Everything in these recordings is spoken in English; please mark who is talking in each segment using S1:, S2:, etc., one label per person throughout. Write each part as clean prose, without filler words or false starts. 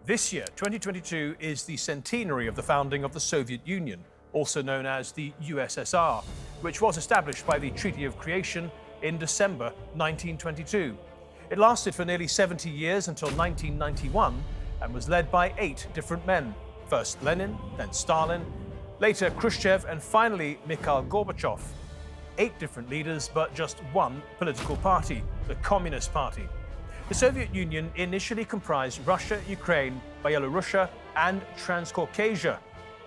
S1: This year, 2022, is the centenary of the founding of the Soviet Union, also known as the USSR, which was established by the Treaty of Creation in December 1922. It lasted for nearly 70 years until 1991 and was led by 8 different men. First Lenin, then Stalin, later Khrushchev, and finally Mikhail Gorbachev. 8 different leaders, but just one political party, the Communist Party. The Soviet Union initially comprised Russia, Ukraine, Belarus, and Transcaucasia,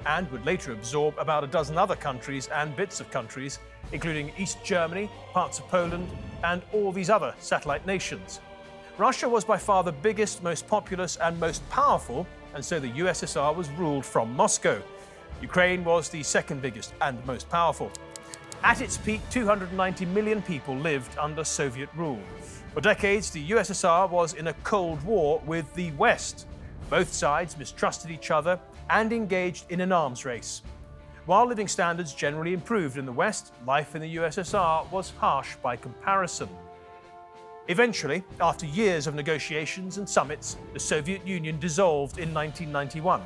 S1: and would later absorb about a dozen other countries and bits of countries, including East Germany, parts of Poland, and all these other satellite nations. Russia was by far the biggest, most populous, and most powerful, and so the USSR was ruled from Moscow. Ukraine was the second biggest and most powerful. At its peak, 290 million people lived under Soviet rule. For decades, the USSR was in a Cold War with the West. Both sides mistrusted each other and engaged in an arms race. While living standards generally improved in the West, life in the USSR was harsh by comparison. Eventually, after years of negotiations and summits, the Soviet Union dissolved in 1991.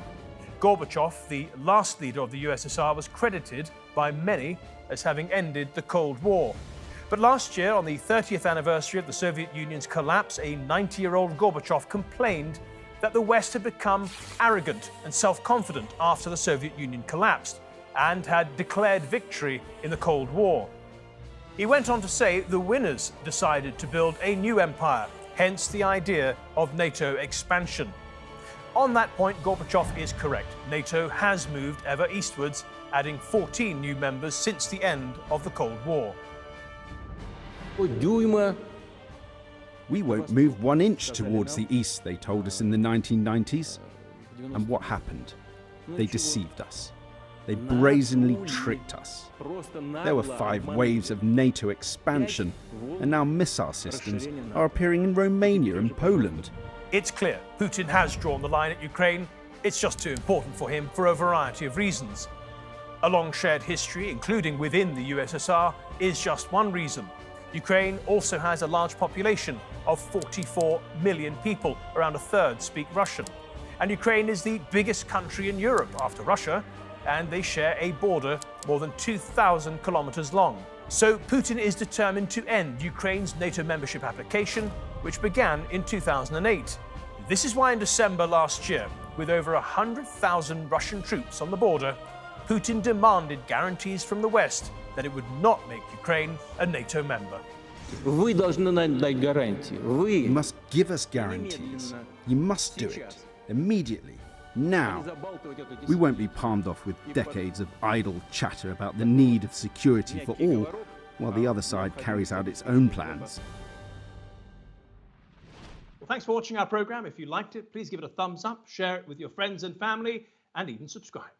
S1: Gorbachev, the last leader of the USSR, was credited by many as having ended the Cold War. But last year, on the 30th anniversary of the Soviet Union's collapse, a 90-year-old Gorbachev complained that the West had become arrogant and self-confident after the Soviet Union collapsed and had declared victory in the Cold War. He went on to say the winners decided to build a new empire, hence the idea of NATO expansion. On that point, Gorbachev is correct. NATO has moved ever eastwards, adding 14 new members since the end of the Cold War.
S2: We won't move 1 inch towards the east, they told us in the 1990s. And what happened? They deceived us. They brazenly tricked us. There were 5 waves of NATO expansion, and now missile systems are appearing in Romania and Poland.
S1: It's clear Putin has drawn the line at Ukraine. It's just too important for him for a variety of reasons. A long shared history, including within the USSR, is just one reason. Ukraine also has a large population of 44 million people, around a third speak Russian. And Ukraine is the biggest country in Europe after Russia, and they share a border more than 2,000 kilometers long. So Putin is determined to end Ukraine's NATO membership application, which began in 2008. This is why in December last year, with over 100,000 Russian troops on the border, Putin demanded guarantees from the West that it would not make Ukraine a NATO member.
S2: You must give us guarantees. You must do it. Immediately. Now. We won't be palmed off with decades of idle chatter about the need of security for all, while the other side carries out its own plans.
S1: Well, thanks for watching our program. If you liked it, please give it a thumbs up, share it with your friends and family, and even subscribe.